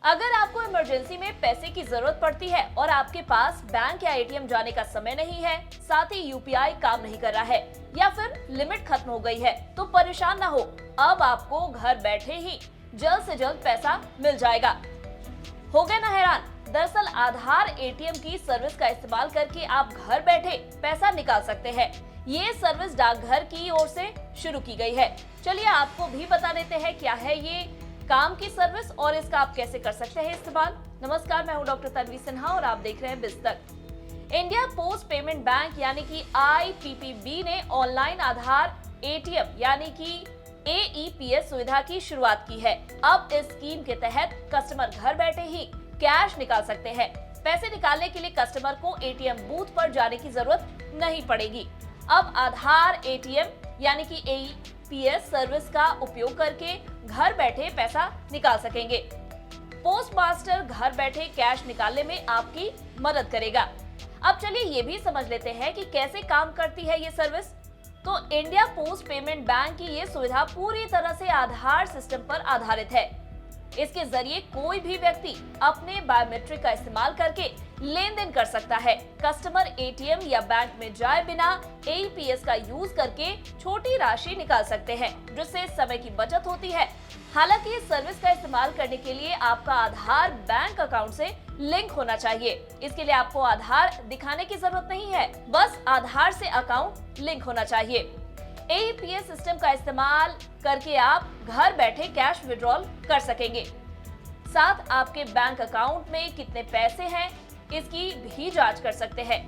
अगर आपको इमरजेंसी में पैसे की जरूरत पड़ती है और आपके पास बैंक या एटीएम जाने का समय नहीं है, साथ ही यूपीआई काम नहीं कर रहा है या फिर लिमिट खत्म हो गई है, तो परेशान ना हो। अब आपको घर बैठे ही जल्द से जल्द पैसा मिल जाएगा। हो गए ना हैरान? दरअसल आधार एटीएम की सर्विस का इस्तेमाल करके आप घर बैठे पैसा निकाल सकते हैं। ये सर्विस डाकघर की ओर से शुरू की गई है। चलिए आपको भी बता देते हैं क्या है ये काम की सर्विस और इसका आप कैसे कर सकते हैं इस्तेमाल। नमस्कार, मैं हूं डॉक्टर तन्वी सिन्हा और आप देख रहे हैं बिस्तक। इंडिया पोस्ट पेमेंट बैंक यानी कि IPPB ने ऑनलाइन आधार एटीएम यानी कि AEPS सुविधा की शुरुआत की है। अब इस स्कीम के तहत कस्टमर घर बैठे ही कैश निकाल सकते हैं। पैसे निकालने के लिए कस्टमर को एटीएम बूथ पर जाने की जरूरत नहीं पड़ेगी। अब आधार एटीएम यानी कि AEPS सर्विस का उपयोग करके घर बैठे पैसा निकाल सकेंगे। पोस्ट मास्टर घर बैठे कैश निकालने में आपकी मदद करेगा। अब चलिए ये भी समझ लेते हैं कि कैसे काम करती है ये सर्विस। तो इंडिया पोस्ट पेमेंट बैंक की ये सुविधा पूरी तरह से आधार सिस्टम पर आधारित है। इसके जरिए कोई भी व्यक्ति अपने बायोमेट्रिक का इस्तेमाल करके लेन देन कर सकता है। कस्टमर एटीएम या बैंक में जाए बिना AEPS का यूज करके छोटी राशि निकाल सकते हैं, जिससे समय की बचत होती है। हालांकि इस सर्विस का इस्तेमाल करने के लिए आपका आधार बैंक अकाउंट से लिंक होना चाहिए। इसके लिए आपको आधार दिखाने की जरूरत नहीं है, बस आधार से अकाउंट लिंक होना चाहिए। AEPS सिस्टम का इस्तेमाल करके आप घर बैठे कैश विड्रॉल कर सकेंगे। साथ आपके बैंक अकाउंट में कितने पैसे हैं इसकी भी जांच कर सकते हैं।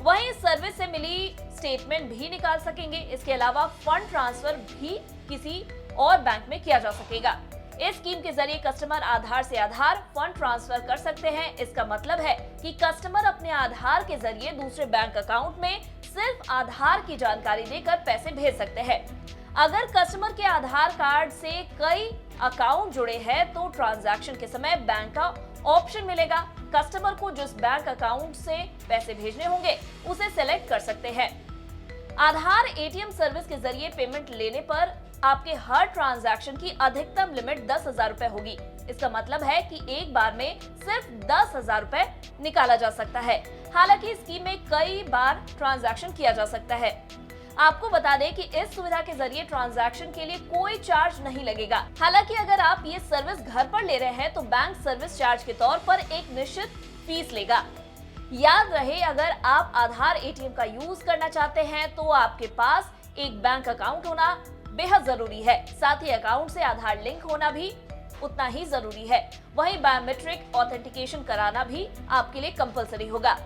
वहीं सर्विस से मिली स्टेटमेंट भी निकाल सकेंगे। इसके अलावा फंड ट्रांसफर भी किसी और बैंक में किया जा सकेगा। इस स्कीम के जरिए कस्टमर आधार से आधार फंड ट्रांसफर कर सकते हैं। इसका मतलब है कि कस्टमर अपने आधार के जरिए दूसरे बैंक अकाउंट में सिर्फ आधार की जानकारी देकर पैसे भेज सकते हैं। अगर कस्टमर के आधार कार्ड से कई अकाउंट जुड़े हैं तो ट्रांजैक्शन के समय बैंक का ऑप्शन मिलेगा। कस्टमर को जिस बैंक अकाउंट से पैसे भेजने होंगे उसे सेलेक्ट कर सकते हैं। आधार एटीएम सर्विस के जरिए पेमेंट लेने पर आपके हर ट्रांजैक्शन की अधिकतम लिमिट 10,000 रुपए होगी। इसका मतलब है कि एक बार में सिर्फ 10,000 रुपए निकाला जा सकता है। हालांकि इस स्कीम में कई बार ट्रांजैक्शन किया जा सकता है। आपको बता दें कि इस सुविधा के जरिए ट्रांजैक्शन के लिए कोई चार्ज नहीं लगेगा। हालांकि अगर आप ये सर्विस घर पर ले रहे हैं तो बैंक सर्विस चार्ज के तौर पर एक निश्चित फीस लेगा। याद रहे, अगर आप आधार एटीएम का यूज करना चाहते हैं तो आपके पास एक बैंक अकाउंट होना बेहद जरूरी है। साथ ही अकाउंट से आधार लिंक होना भी उतना ही जरूरी है। वहीं बायोमेट्रिक ऑथेंटिकेशन कराना भी आपके लिए कंपलसरी होगा।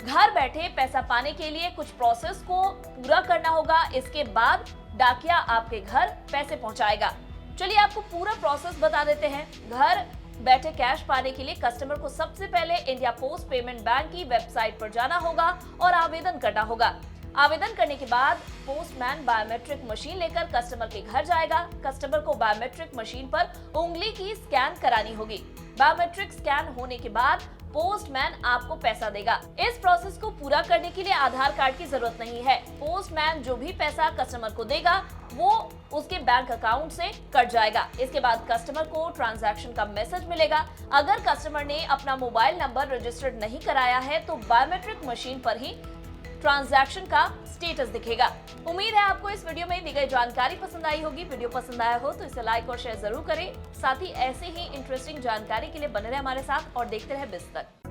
घर बैठे पैसा पाने के लिए कुछ प्रोसेस को पूरा करना होगा। इसके बाद डाकिया आपके घर पैसे पहुंचाएगा। चलिए आपको पूरा प्रोसेस बता देते हैं। घर बैठे कैश पाने के लिए कस्टमर को सबसे पहले इंडिया पोस्ट पेमेंट बैंक की वेबसाइट पर जाना होगा और आवेदन करना होगा। आवेदन करने के बाद पोस्टमैन बायोमेट्रिक मशीन लेकर कस्टमर के घर जाएगा। कस्टमर को बायोमेट्रिक मशीन पर उंगली की स्कैन करानी होगी। बायोमेट्रिक स्कैन होने के बाद पोस्टमैन आपको पैसा देगा। इस प्रोसेस को पूरा करने के लिए आधार कार्ड की जरूरत नहीं है। पोस्टमैन जो भी पैसा कस्टमर को देगा वो उसके बैंक अकाउंट से कट जाएगा। इसके बाद कस्टमर को ट्रांजैक्शन का मैसेज मिलेगा। अगर कस्टमर ने अपना मोबाइल नंबर रजिस्टर्ड नहीं कराया है तो बायोमेट्रिक मशीन पर ही ट्रांजैक्शन का स्टेटस दिखेगा। उम्मीद है आपको इस वीडियो में दी गई जानकारी पसंद आई होगी। वीडियो पसंद आया हो तो इसे लाइक और शेयर जरूर करें। साथ ही ऐसे ही इंटरेस्टिंग जानकारी के लिए बने रहे हमारे साथ और देखते रहे बिस्तक।